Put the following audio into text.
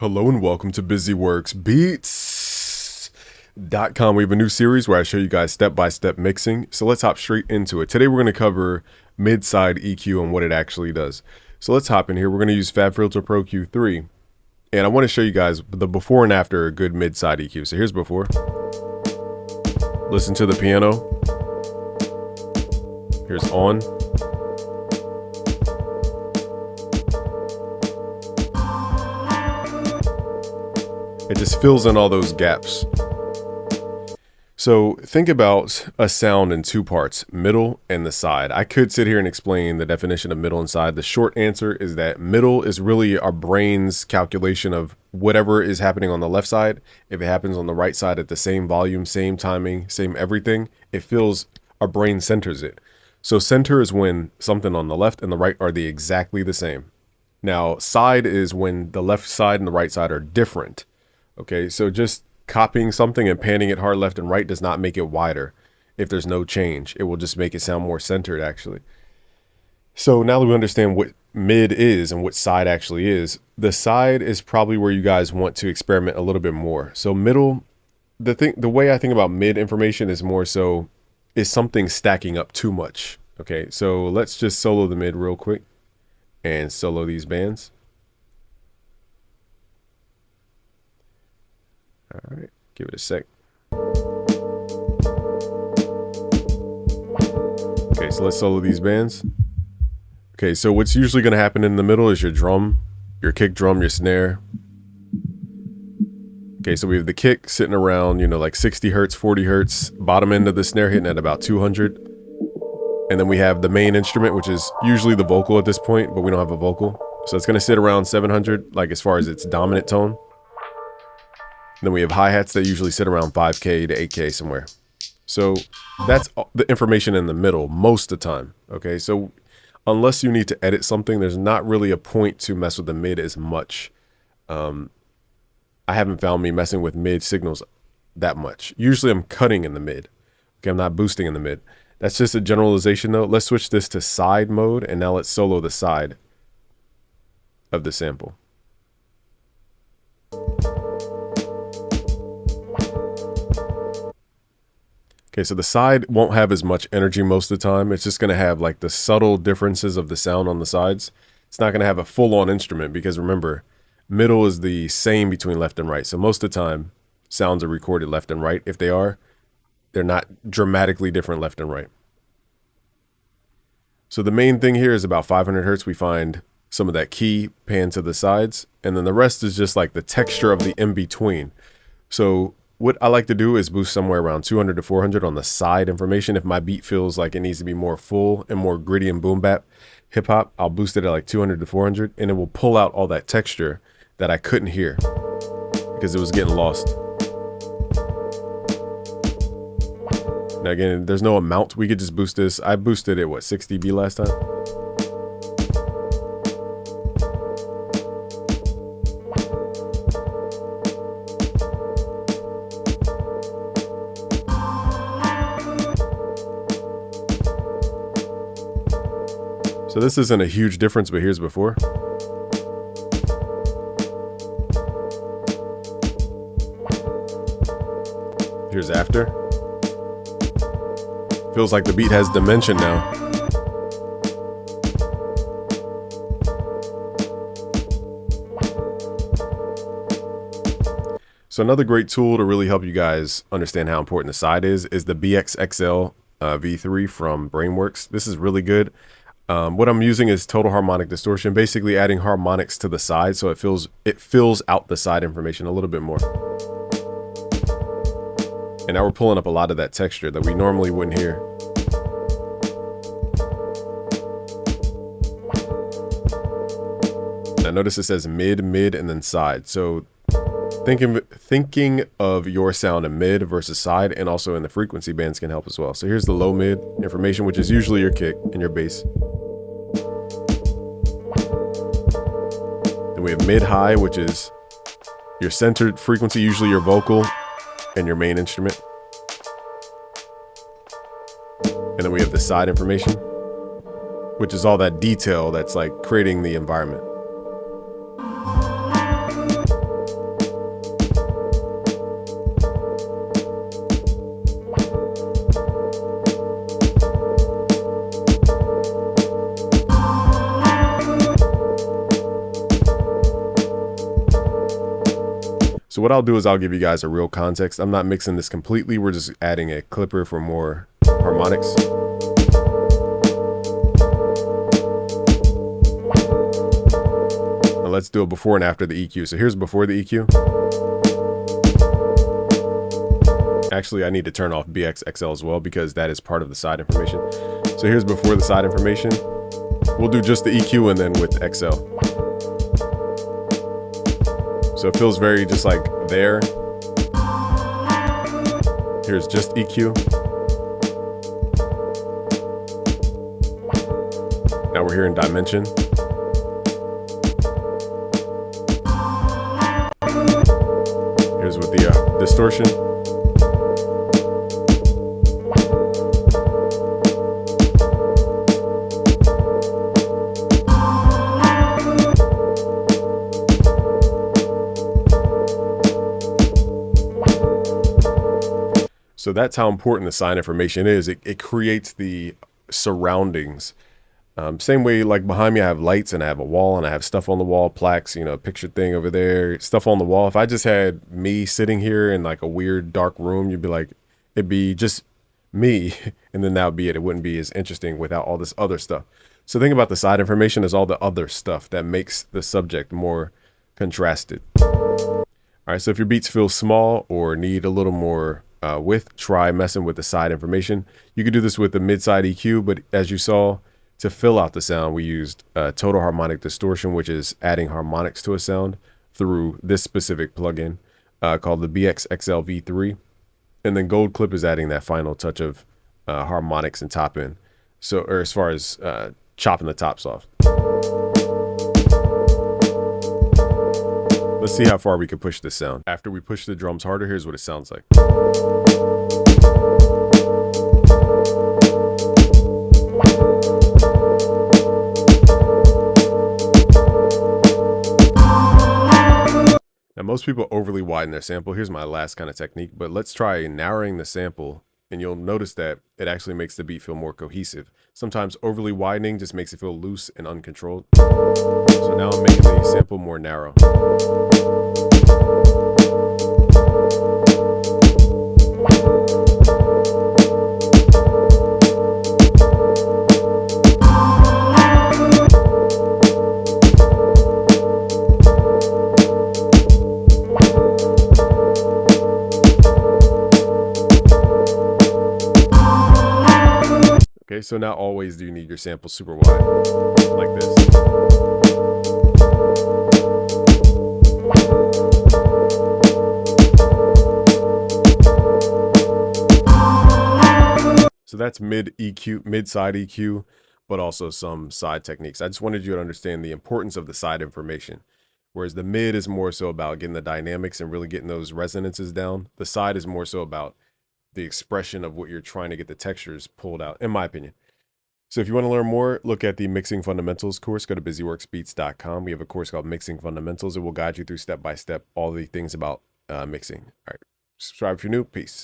Hello and welcome to BusyWorksBeats.com. We have a new series where I show you guys step-by-step mixing. So let's hop straight into it. Today we're going to cover mid-side EQ and what it actually does. So let's hop in here. We're going to use FabFilter Pro Q3. And I want to show you guys the before and after a good mid-side EQ. So here's before. Listen to the piano. Here's on. It just fills in all those gaps. So think about a sound in two parts, middle and the side. I could sit here and explain the definition of middle and side. The short answer is that middle is really our brain's calculation of whatever is happening on the left side. If it happens on the right side at the same volume, same timing, same everything, it feels our brain centers it. So center is when something on the left and the right are exactly the same. Now side is when the left side and the right side are different. Okay, so just copying something and panning it hard left and right does not make it wider. If there's no change, it will just make it sound more centered actually. So now that we understand what mid is and what side actually is, the side is probably where you guys want to experiment a little bit more. So middle, the way I think about mid information is more so, is something stacking up too much? Okay, so let's just solo the mid real quick and solo these bands. All right, give it a sec. Okay, so let's solo these bands. Okay, so what's usually going to happen in the middle is your drum, your kick drum, your snare. Okay, so we have the kick sitting around, like 60 hertz, 40 hertz, bottom end of the snare hitting at about 200. And then we have the main instrument, which is usually the vocal at this point, but we don't have a vocal. So it's going to sit around 700, like as far as its dominant tone. Then we have hi-hats that usually sit around 5K to 8K somewhere. So that's the information in the middle most of the time. Okay, so unless you need to edit something, there's not really a point to mess with the mid as much. I haven't found me messing with mid signals that much. Usually I'm cutting in the mid. Okay, I'm not boosting in the mid. That's just a generalization though. Let's switch this to side mode and now let's solo the side of the sample. Okay, so the side won't have as much energy most of the time. It's just going to have like the subtle differences of the sound on the sides. It's not going to have a full-on instrument because remember, middle is the same between left and right. So most of the time, sounds are recorded left and right. If they are, they're not dramatically different left and right. So the main thing here is about 500 hertz. We find some of that key pan to the sides. And then the rest is just like the texture of the in-between. So what I like to do is boost somewhere around 200 to 400 on the side information. If my beat feels like it needs to be more full and more gritty and boom bap hip hop, I'll boost it at like 200 to 400 and it will pull out all that texture that I couldn't hear because it was getting lost. Now again, there's no amount. We could just boost this. I boosted it, what, 6 dB last time? So this isn't a huge difference, but here's before. Here's after. Feels like the beat has dimension now. So another great tool to really help you guys understand how important the side is the BXXL V3 from Brainworks. This is really good. What I'm using is total harmonic distortion, basically adding harmonics to the side so it fills out the side information a little bit more. And now we're pulling up a lot of that texture that we normally wouldn't hear. Now notice it says mid, and then side. So thinking of your sound in mid versus side and also in the frequency bands can help as well. So here's the low mid information, which is usually your kick and your bass. Then we have mid high, which is your centered frequency, usually your vocal and your main instrument. And then we have the side information, which is all that detail that's like creating the environment. So what I'll do is I'll give you guys a real context. I'm not mixing this completely. We're just adding a clipper for more harmonics. Now let's do a before and after the EQ. So here's before the EQ. Actually, I need to turn off BXXL as well because that is part of the side information. So here's before the side information. We'll do just the EQ and then with XL. So it feels very just like there. Here's just EQ. Now we're here in dimension. Here's with the distortion. So that's how important the sign information is. It creates the surroundings. Same way, like behind me, I have lights and I have a wall and I have stuff on the wall, plaques, you know, picture thing over there, stuff on the wall. If I just had me sitting here in like a weird dark room, you'd be like, it'd be just me. And then that would be it. It wouldn't be as interesting without all this other stuff. So think about the side information as all the other stuff that makes the subject more contrasted. All right. So if your beats feel small or need a little more width, try messing with the side information. You could do this with the mid-side EQ, but as you saw, to fill out the sound, we used total harmonic distortion, which is adding harmonics to a sound through this specific plugin called the BXXL V3. And then Gold Clip is adding that final touch of harmonics and top end. So, or as far as chopping the tops off. Let's see how far we can push this sound. After we push the drums harder, here's what it sounds like. Now, most people overly widen their sample. Here's my last kind of technique, but let's try narrowing the sample, and you'll notice that it actually makes the beat feel more cohesive. Sometimes overly widening just makes it feel loose and uncontrolled. So now I'm making the sample more narrow. Okay, so not always do you need your sample super wide, like this. So that's mid EQ, mid side EQ, but also some side techniques. I just wanted you to understand the importance of the side information. Whereas the mid is more so about getting the dynamics and really getting those resonances down. The side is more so about the expression of what you're trying to get the textures pulled out, in my opinion. So if you want to learn more, look at the Mixing Fundamentals course. Go to busyworksbeats.com. We have a course called Mixing Fundamentals. It will guide you through step by step all the things about mixing. All right, subscribe if you're new. Peace.